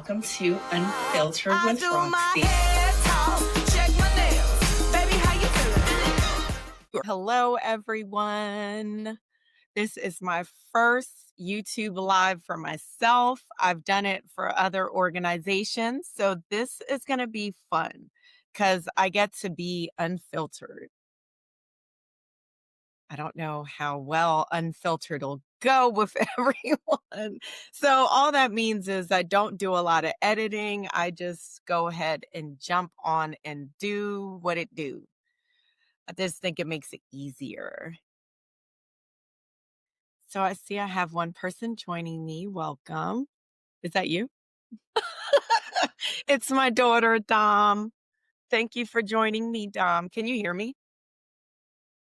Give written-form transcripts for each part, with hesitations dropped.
welcome to Unfiltered I with do my Roxy. hair talk, check my nails. Baby, how you feeling? Hello, everyone. This is my first YouTube live for myself. I've done it for other organizations. So this is going to be fun because I get to be unfiltered. I don't know how well unfiltered will go with everyone. So all that means is I don't do a lot of editing. I just go ahead and jump on and do what it do. I just think it makes it easier. So I see I have one person joining me. Welcome. Is that you? It's my daughter, Dom. Thank you for joining me, Dom. Can you hear me?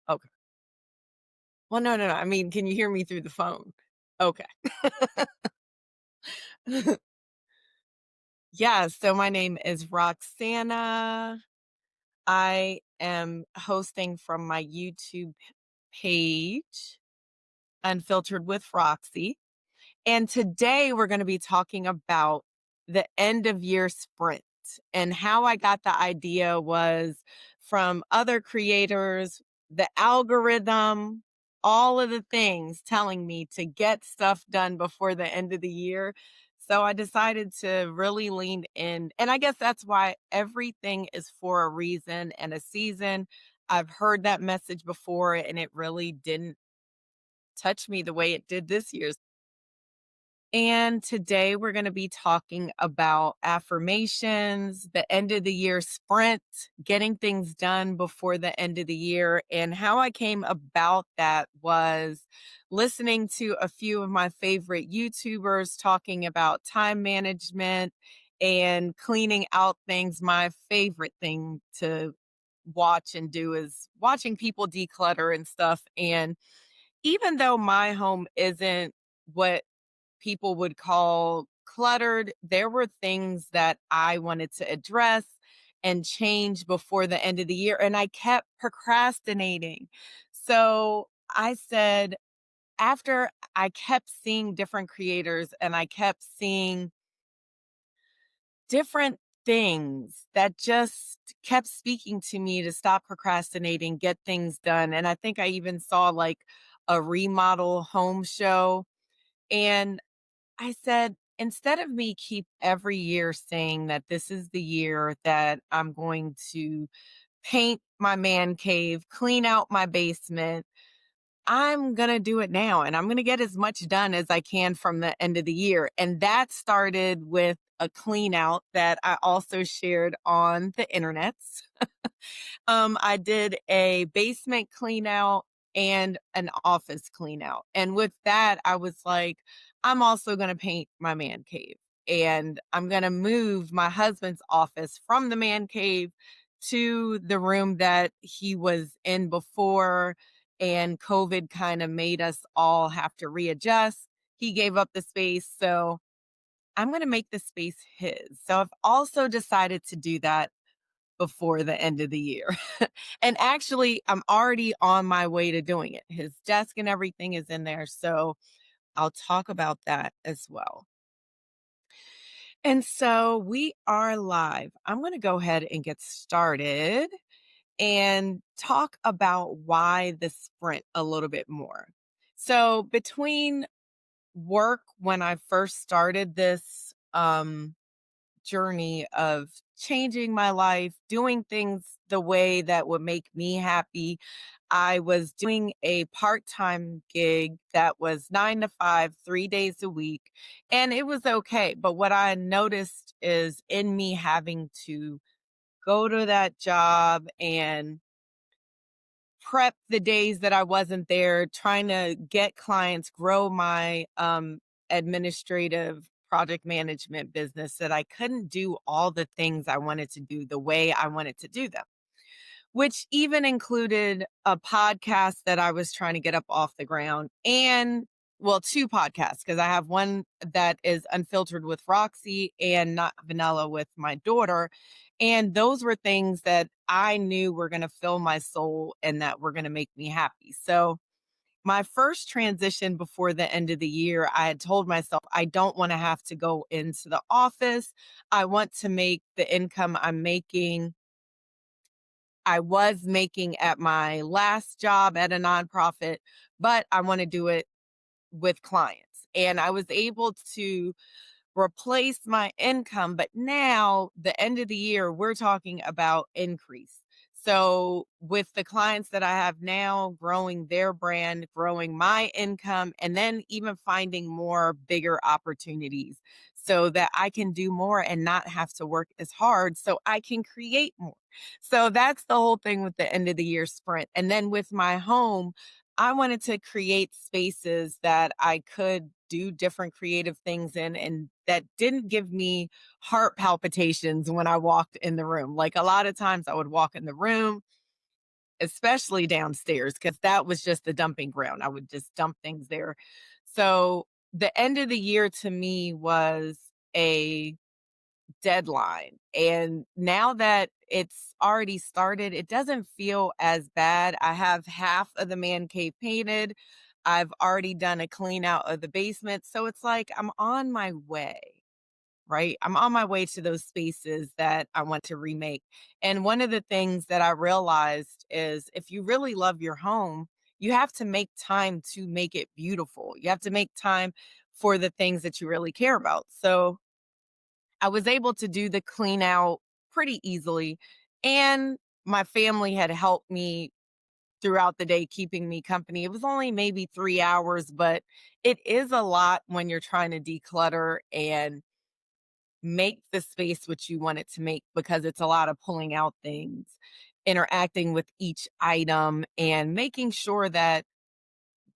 Okay. Well, no. I mean, can you hear me through the phone? Okay. Yeah, so my name is Roxana. I am hosting from my YouTube page, Unfiltered with Roxy. And today we're going to be talking about the end of year sprint. And how I got the idea was from other creators, the algorithm, all of the things telling me to get stuff done before the end of the year. So I decided to really lean in. And I guess that's why everything is for a reason and a season. I've heard that message before, and it really didn't touch me the way it did this year. And today we're going to be talking about affirmations, the end of the year sprint, getting things done before the end of the year. And how I came about that was listening to a few of my favorite YouTubers talking about time management and cleaning out things. My favorite thing to watch and do is watching people declutter and stuff. And even though my home isn't what people would call cluttered, there were things that I wanted to address and change before the end of the year. And I kept procrastinating. So I said, after I kept seeing different creators and I kept seeing different things that just kept speaking to me to stop procrastinating, get things done. And I think I even saw like a remodel home show. And I said, instead of me keep every year saying that this is the year that I'm going to paint my man cave, clean out my basement, I'm going to do it now. And I'm going to get as much done as I can from the end of the year. And that started with a clean out that I also shared on the internets. I did a basement clean out and an office clean out. And with that, I was like, I'm also going to paint my man cave. And I'm going to move my husband's office from the man cave to the room that he was in before. And COVID kind of made us all have to readjust. He gave up the space. So I'm going to make the space his. So I've also decided to do that before the end of the year. And actually, I'm already on my way to doing it. His desk and everything is in there. So I'll talk about that as well. And so we are live. I'm going to go ahead and get started and talk about why the sprint a little bit more. So between work, when I first started this journey of changing my life, doing things the way that would make me happy, I was doing a part-time gig that was 9 to 5, 3 days a week, and it was okay. But what I noticed is in me having to go to that job and prep the days that I wasn't there, trying to get clients, grow my administrative project management business, that I couldn't do all the things I wanted to do the way I wanted to do them, which even included a podcast that I was trying to get up off the ground, and well, two podcasts, because I have one that is Unfiltered with Roxy and Not Vanilla with my daughter. And those were things that I knew were going to fill my soul and that were going to make me happy. So my first transition before the end of the year, I had told myself, I don't want to have to go into the office. I want to make the income I was making at my last job at a nonprofit, but I want to do it with clients. And I was able to replace my income, but now the end of the year, we're talking about increase. So with the clients that I have now, growing their brand, growing my income, and then even finding more bigger opportunities so that I can do more and not have to work as hard so I can create more. So that's the whole thing with the end of the year sprint. And then with my home, I wanted to create spaces that I could do different creative things in and that didn't give me heart palpitations when I walked in the room. Like a lot of times I would walk in the room, especially downstairs, because that was just the dumping ground. I would just dump things there. So the end of the year to me was a deadline. And now that it's already started, it doesn't feel as bad. I have half of the man cave painted. I've already done a clean out of the basement. So it's like I'm on my way, right? I'm on my way to those spaces that I want to remake. And one of the things that I realized is if you really love your home, you have to make time to make it beautiful. You have to make time for the things that you really care about. So I was able to do the clean out pretty easily. And my family had helped me throughout the day, keeping me company. It was only maybe 3 hours, but it is a lot when you're trying to declutter and make the space what you want it to make because it's a lot of pulling out things, interacting with each item, and making sure that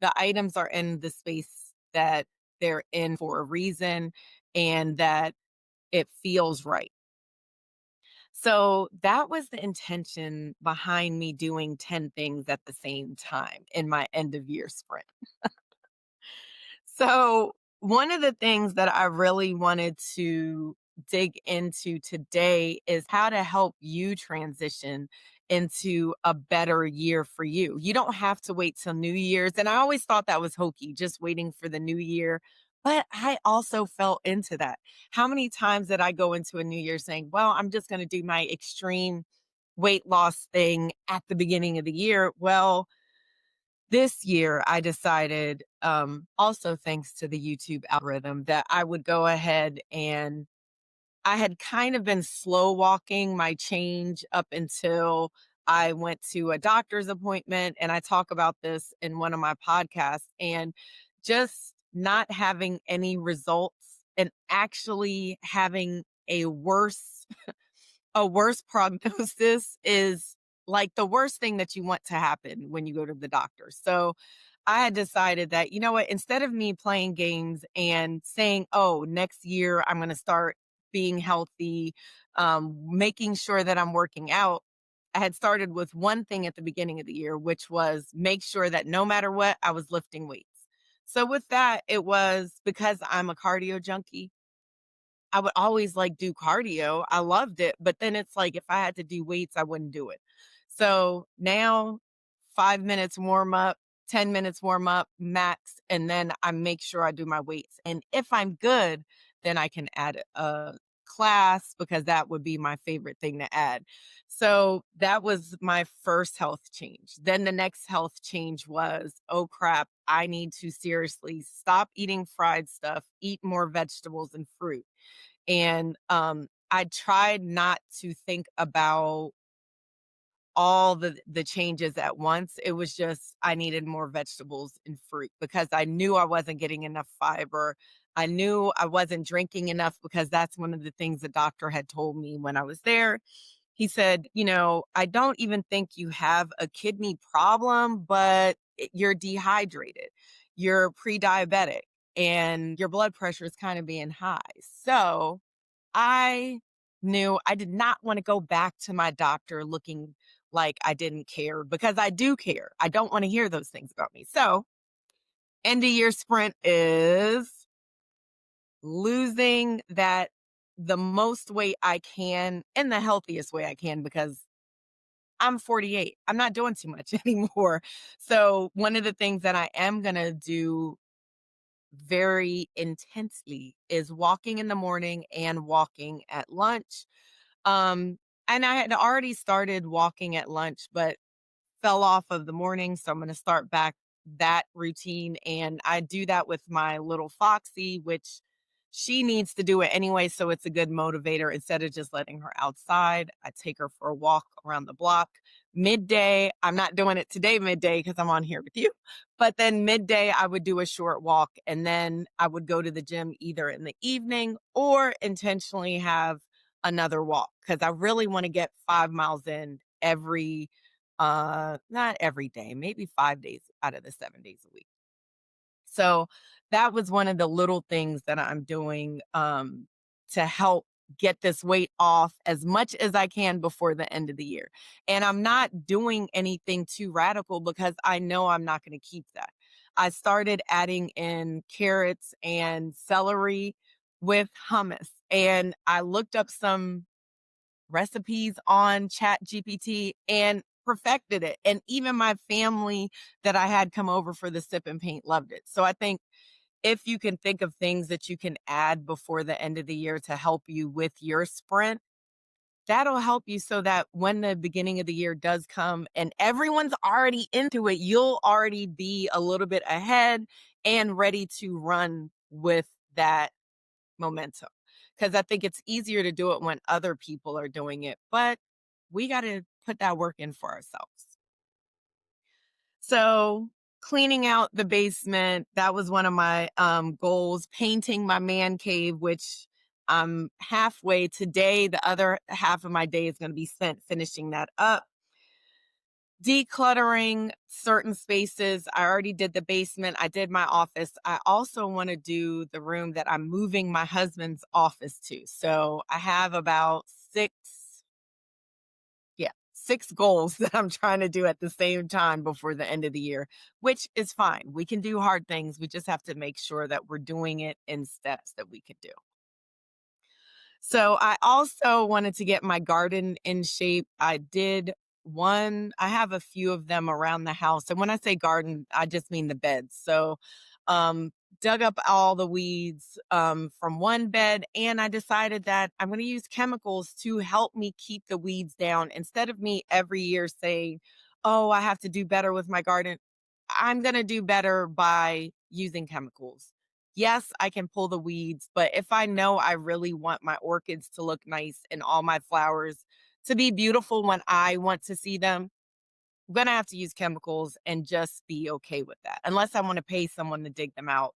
the items are in the space that they're in for a reason and that it feels right. So that was the intention behind me doing 10 things at the same time in my end of year sprint. So, one of the things that I really wanted to dig into today is how to help you transition into a better year for you. You don't have to wait till New Year's. And I always thought that was hokey, just waiting for the new year. But I also fell into that. How many times did I go into a new year saying, well, I'm just going to do my extreme weight loss thing at the beginning of the year? Well, this year, I decided, also thanks to the YouTube algorithm, that I would go ahead and I had kind of been slow walking my change up until I went to a doctor's appointment. And I talk about this in one of my podcasts and just not having any results and actually having a worse prognosis is like the worst thing that you want to happen when you go to the doctor. So I had decided that, you know what, instead of me playing games and saying, oh, next year I'm going to start being healthy, making sure that I'm working out, I had started with one thing at the beginning of the year, which was make sure that no matter what, I was lifting weights. So with that, it was because I'm a cardio junkie. I would always like do cardio. I loved it, but then it's like if I had to do weights, I wouldn't do it. So now 5 minutes warm up, 10 minutes warm up max, and then I make sure I do my weights. And if I'm good, then I can add a class because that would be my favorite thing to add. So that was my first health change. Then the next health change was, oh crap, I need to seriously stop eating fried stuff, eat more vegetables and fruit. And I tried not to think about all the changes at once. It was just I needed more vegetables and fruit because I knew I wasn't getting enough fiber. I knew I wasn't drinking enough because that's one of the things the doctor had told me when I was there. He said, you know, I don't even think you have a kidney problem, but you're dehydrated. You're pre-diabetic and your blood pressure is kind of being high. So I knew I did not want to go back to my doctor looking like I didn't care because I do care. I don't want to hear those things about me. So, end of year sprint is losing that the most weight I can in the healthiest way I can because I'm 48. I'm not doing too much anymore. So one of the things that I am going to do very intensely is walking in the morning and walking at lunch. Um, and I had already started walking at lunch, but fell off of the morning. So I'm going to start back that routine. And I do that with my little Foxy, which she needs to do it anyway. So it's a good motivator. Instead of just letting her outside, I take her for a walk around the block. Midday, I'm not doing it today, midday, because I'm on here with you. But then midday, I would do a short walk and then I would go to the gym either in the evening or intentionally have another walk because I really want to get 5 miles in every not every day, maybe 5 days out of the 7 days a week. So that was one of the little things that I'm doing to help get this weight off as much as I can before the end of the year. And I'm not doing anything too radical because I know I'm not going to keep that. I started adding in carrots and celery with hummus, and I looked up some recipes on Chat GPT and perfected it. And even my family that I had come over for the sip and paint loved it. So I think if you can think of things that you can add before the end of the year to help you with your sprint, that'll help you so that when the beginning of the year does come and everyone's already into it, you'll already be a little bit ahead and ready to run with that momentum. Because I think it's easier to do it when other people are doing it, but we got to put that work in for ourselves. So, cleaning out the basement, that was one of my goals. Painting my man cave, which I'm halfway today. The other half of my day is going to be spent finishing that up. Decluttering certain spaces. I already did the basement. I did my office. I also want to do the room that I'm moving my husband's office to. So I have about six goals that I'm trying to do at the same time before the end of the year, which is fine. We can do hard things. We just have to make sure that we're doing it in steps that we can do. So I also wanted to get my garden in shape. I have a few of them around the house. And when I say garden, I just mean the beds. So um dug up all the weeds from one bed, and I decided that I'm going to use chemicals to help me keep the weeds down instead of me every year saying, "Oh, I have to do better with my garden." I'm going to do better by using chemicals. Yes, I can pull the weeds, but if I know I really want my orchids to look nice and all my flowers to be beautiful when I want to see them, I'm going to have to use chemicals and just be okay with that. Unless I want to pay someone to dig them out.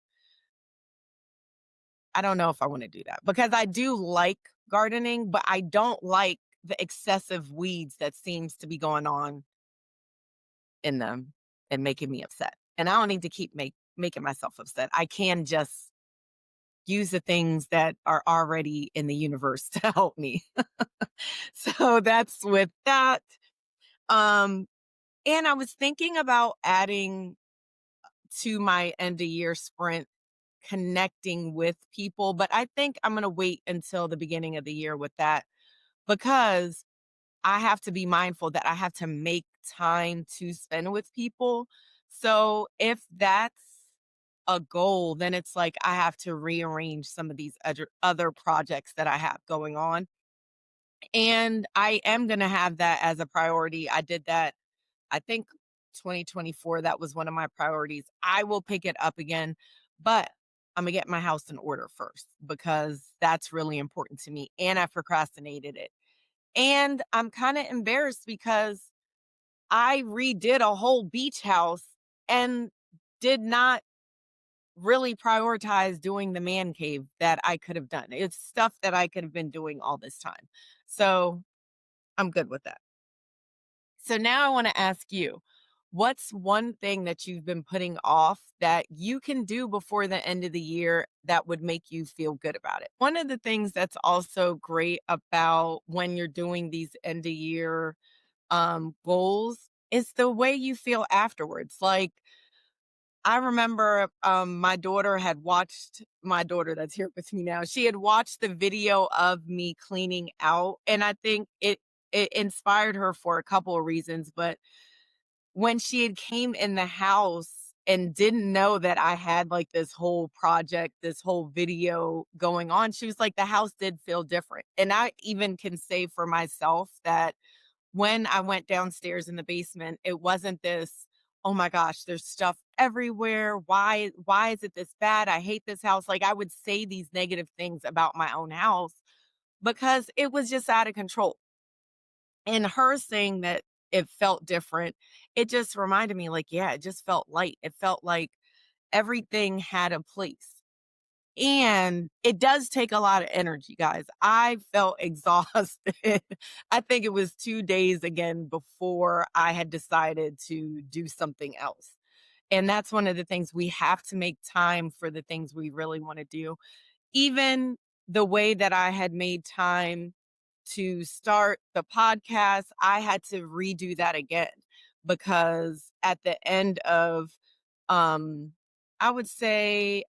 I don't know if I want to do that because I do like gardening, but I don't like the excessive weeds that seems to be going on in them and making me upset. And I don't need to keep making myself upset. I can just use the things that are already in the universe to help me. So that's with that. Um, and I was thinking about adding to my end of year sprint, connecting with people, but I think I'm going to wait until the beginning of the year with that because I have to be mindful that I have to make time to spend with people. So if that's a goal, then it's like I have to rearrange some of these other projects that I have going on. And I am going to have that as a priority. I did that, I think 2024, that was one of my priorities. I will pick it up again, but I'm going to get my house in order first because that's really important to me. And I procrastinated it. And I'm kind of embarrassed because I redid a whole beach house and did not really prioritize doing the man cave that I could have done. It's stuff that I could have been doing all this time. So I'm good with that. So now I want to ask you, what's one thing that you've been putting off that you can do before the end of the year that would make you feel good about it? One of the things that's also great about when you're doing these end of year goals is the way you feel afterwards. Like I remember my daughter that's here with me now. She had watched the video of me cleaning out, and I think it inspired her for a couple of reasons, but when she had came in the house and didn't know that I had like this whole project, this whole video going on, she was like, the house did feel different. And I even can say for myself that when I went downstairs in the basement, it wasn't this, oh my gosh, there's stuff everywhere. Why is it this bad? I hate this house. Like I would say these negative things about my own house because it was just out of control. And her saying that it felt different, it just reminded me like, yeah, it just felt light. It felt like everything had a place. And it does take a lot of energy, guys. I felt exhausted. I think it was 2 days again before I had decided to do something else. And that's one of the things we have to make time for the things we really want to do. Even the way that I had made time to start the podcast, I had to redo that again because at the end of um I would say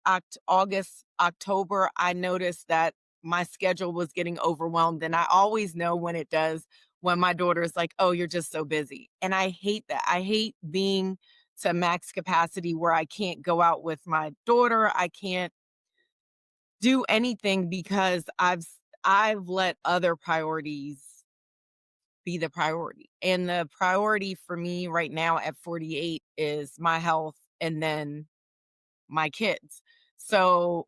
August, October, I noticed that my schedule was getting overwhelmed and I always know when it does when my daughter is like, "Oh, you're just so busy." And I hate that. I hate being to max capacity where I can't go out with my daughter. I can't do anything because I've let other priorities be the priority. And the priority for me right now at 48 is my health and then my kids. So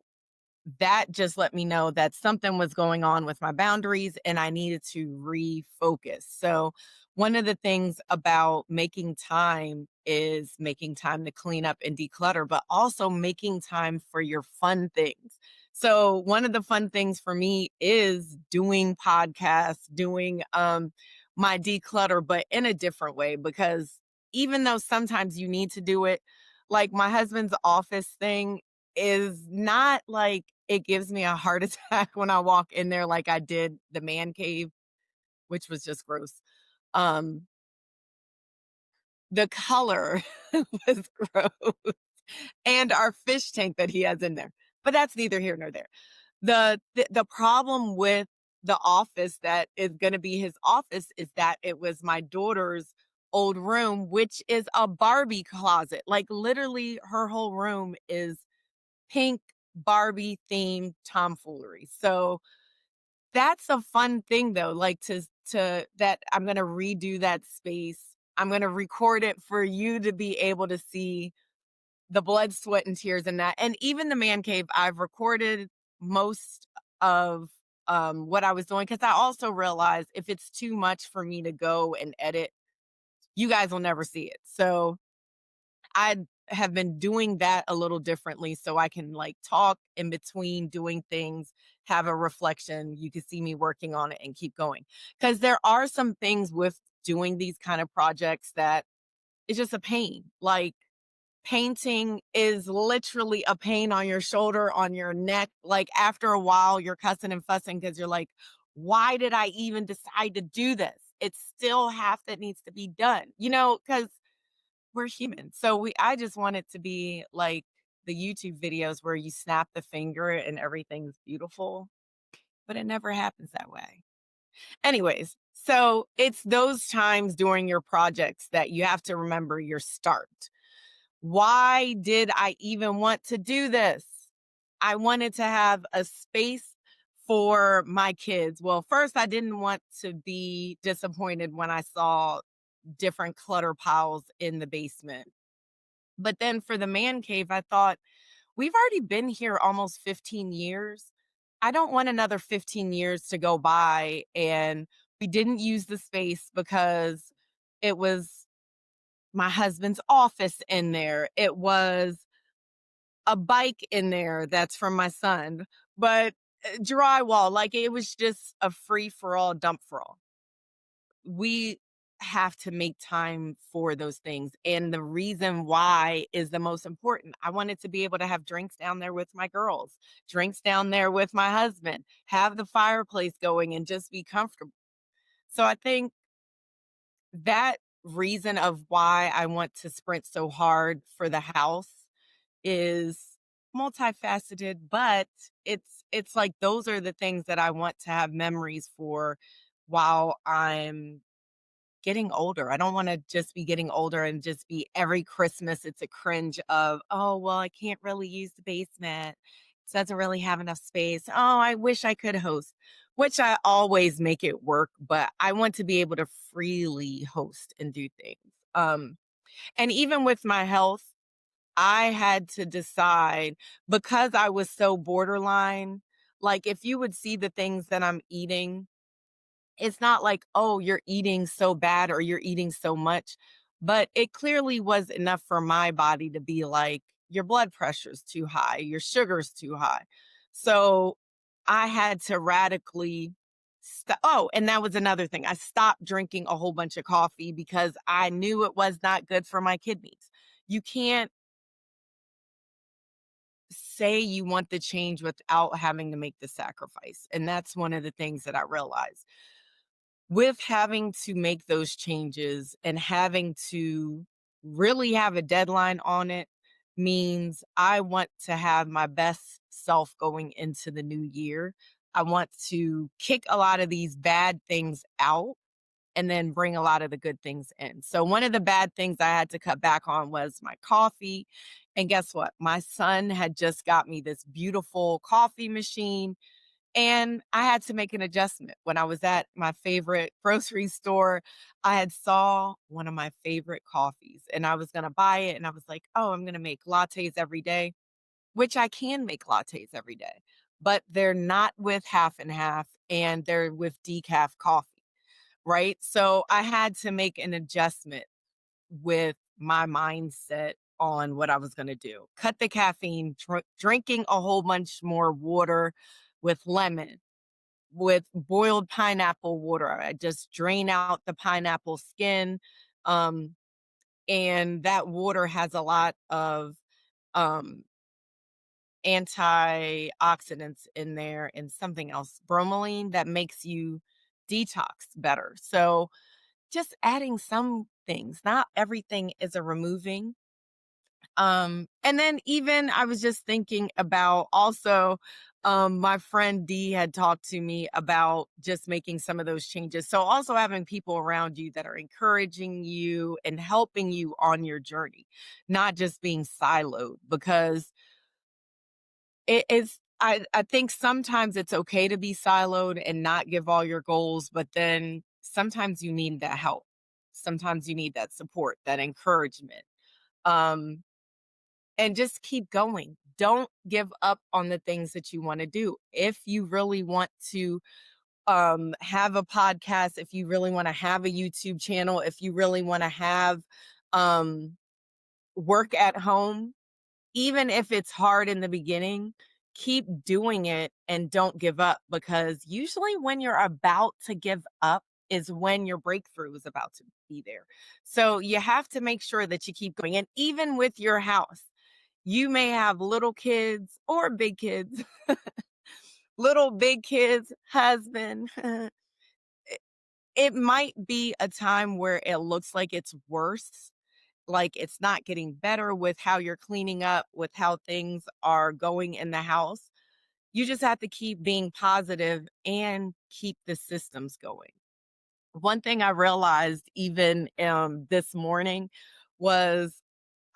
that just let me know that something was going on with my boundaries and I needed to refocus. So, one of the things about making time is making time to clean up and declutter, but also making time for your fun things. So, one of the fun things for me is doing podcasts, doing my declutter, but in a different way, because even though sometimes you need to do it, like my husband's office thing is not like it gives me a heart attack when I walk in there like I did the man cave, which was just gross. Um, the color was gross, and our fish tank that he has in there. But that's neither here nor there. The problem with the office that is gonna be his office is that it was my daughter's old room, which is a Barbie closet. Like, literally, her whole room is pink Barbie themed tomfoolery. So that's a fun thing though, like to that I'm going to redo that space. I'm going to record it for you to be able to see the blood, sweat and tears in that. And even the man cave, I've recorded most of what I was doing cuz I also realized if it's too much for me to go and edit, you guys will never see it. So I have been doing that a little differently so I can like talk in between doing things, have a reflection. You can see me working on it and keep going. Because there are some things with doing these kind of projects that it's just a pain. Like painting is literally a pain on your shoulder, on your neck. Like after a while, you're cussing and fussing because you're like, why did I even decide to do this? It's still half that needs to be done, because we're human. So I just want it to be like the YouTube videos where you snap the finger and everything's beautiful, but it never happens that way. Anyways, so it's those times during your projects that you have to remember your start. Why did I even want to do this? I wanted to have a space for my kids. Well, first, I didn't want to be disappointed when I saw different clutter piles in the basement. But then for the man cave, I thought, we've already been here almost 15 years. I don't want another 15 years to go by and we didn't use the space because it was my husband's office in there. It was a bike in there that's from my son, but drywall, like it was just a free for all, dump for all. We have to make time for those things. And the reason why is the most important. I wanted to be able to have drinks down there with my girls, drinks down there with my husband, have the fireplace going and just be comfortable. So I think that reason of why I want to sprint so hard for the house is multifaceted, but it's like those are the things that I want to have memories for while I'm getting older. I don't want to just be getting older and just be every Christmas it's a cringe of, "Oh, well, I can't really use the basement. It doesn't really have enough space. Oh, I wish I could host." Which I always make it work, but I want to be able to freely host and do things. And even with my health, I had to decide because I was so borderline, like if you would see the things that I'm eating, it's not like, "Oh, you're eating so bad or you're eating so much," but it clearly was enough for my body to be like, "Your blood pressure's too high, your sugar's too high." So, I had to radically oh, and that was another thing. I stopped drinking a whole bunch of coffee because I knew it was not good for my kidneys. You can't say you want the change without having to make the sacrifice, and that's one of the things that I realized. With having to make those changes and having to really have a deadline on it means I want to have my best self going into the new year. I want to kick a lot of these bad things out and then bring a lot of the good things in. So, one of the bad things I had to cut back on was my coffee. And guess what? My son had just got me this beautiful coffee machine and I had to make an adjustment. When I was at my favorite grocery store, I had saw one of my favorite coffees and I was going to buy it and I was like, "Oh, I'm going to make lattes every day," which I can make lattes every day. But they're not with half and half and they're with decaf coffee, right? So I had to make an adjustment with my mindset on what I was going to do. Cut the caffeine, drinking a whole bunch more water with lemon, with boiled pineapple water. I just drain out the pineapple skin. Um, and that water has a lot of um, antioxidants in there and something else, bromelain, that makes you detox better. So just adding some things, not everything is a removing. And then even I was just thinking about also, my friend D had talked to me about just making some of those changes. So also having people around you that are encouraging you and helping you on your journey, not just being siloed because it is I think sometimes it's okay to be siloed and not give all your goals, but then sometimes you need that help. Sometimes you need that support, that encouragement. Um and just keep going. Don't give up on the things that you want to do. If you really want to have a podcast, if you really want to have a YouTube channel, if you really want to have um work at home, even if it's hard in the beginning, keep doing it and don't give up because usually when you're about to give up is when your breakthrough is about to be there. So you have to make sure that you keep going. And even with your house, you may have little kids or big kids, little big kids, husband. It might be a time where it looks like it's worse, like it's not getting better with how you're cleaning up, with how things are going in the house. You just have to keep being positive and keep the systems going. One thing I realized even this morning was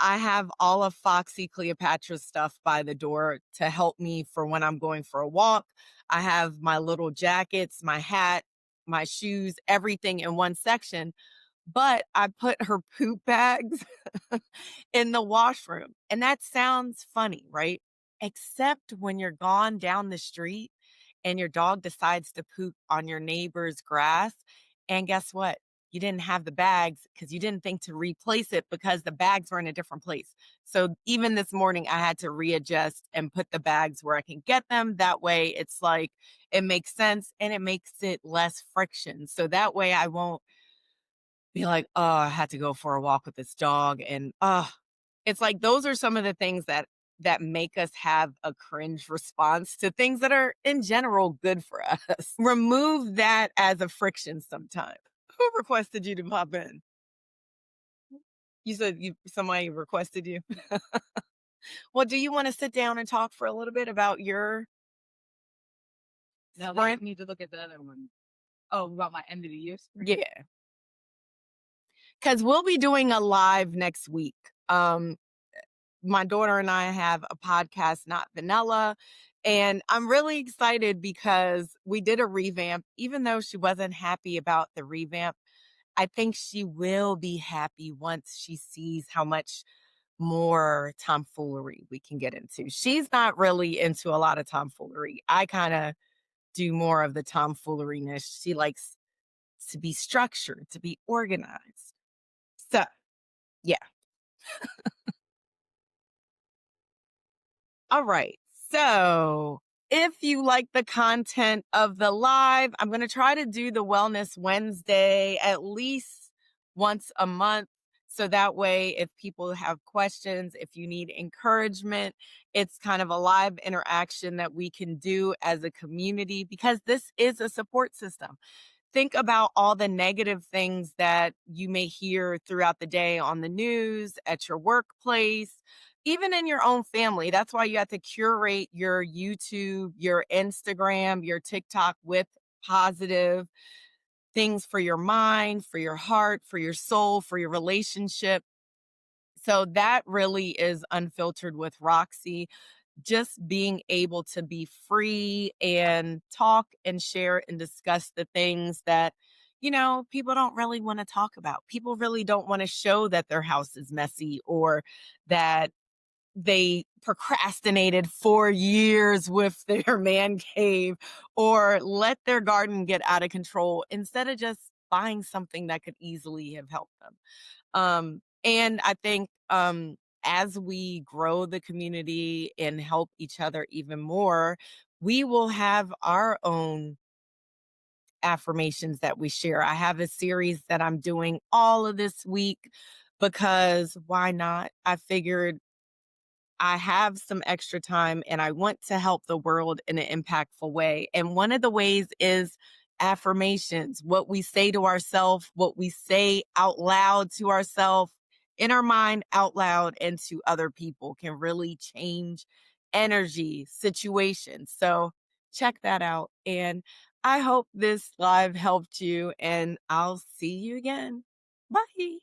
I have all of Foxy Cleopatra's stuff by the door to help me for when I'm going for a walk. I have my little jackets, my hat, my shoes, everything in one section. But I put her poop bags in the washroom. And that sounds funny, right? Except when you're gone down the street and your dog decides to poop on your neighbor's grass. And guess what? You didn't have the bags because you didn't think to replace it because the bags were in a different place. So even this morning, I had to readjust and put the bags where I can get them. That way, it's like it makes sense and it makes it less friction. So that way, I won't be like, "Oh, I had to go for a walk with this dog," and, it's like those are some of the things that make us have a cringe response to things that are, in general, good for us. Remove that as a friction sometime. Who requested you to pop in? You said somebody requested you? Well, do you wanna sit down and talk for a little bit about your Now sprint? we need to look at the other one. Oh, about my end of the year sprint? Yeah. Because we'll be doing a live next week. My daughter and I have a podcast, Not Vanilla. And I'm really excited because we did a revamp. Even though she wasn't happy about the revamp, I think she will be happy once she sees how much more tomfoolery we can get into. She's not really into a lot of tomfoolery. I kind of do more of the tomfooleriness. She likes to be structured, to be organized. So, yeah. All right. So, if you like the content of the live, I'm going to try to do the Wellness Wednesday at least once a month. So that way, if people have questions, if you need encouragement, it's kind of a live interaction that we can do as a community because this is a support system. Think about all the negative things that you may hear throughout the day on the news, at your workplace, even in your own family. That's why you have to curate your YouTube, your Instagram, your TikTok with positive things for your mind, for your heart, for your soul, for your relationship. So that really is Unfiltered with Roxy. Just being able to be free and talk and share and discuss the things that, people don't really want to talk about. People really don't want to show that their house is messy or that they procrastinated for years with their man cave or let their garden get out of control instead of just buying something that could easily have helped them. And I think as we grow the community and help each other even more, we will have our own affirmations that we share. I have a series that I'm doing all of this week because why not? I figured I have some extra time and I want to help the world in an impactful way. And one of the ways is affirmations, what we say to ourselves, what we say out loud to ourselves, in our mind, out loud, and to other people can really change energy, situations. So check that out. And I hope this live helped you, and I'll see you again. Bye.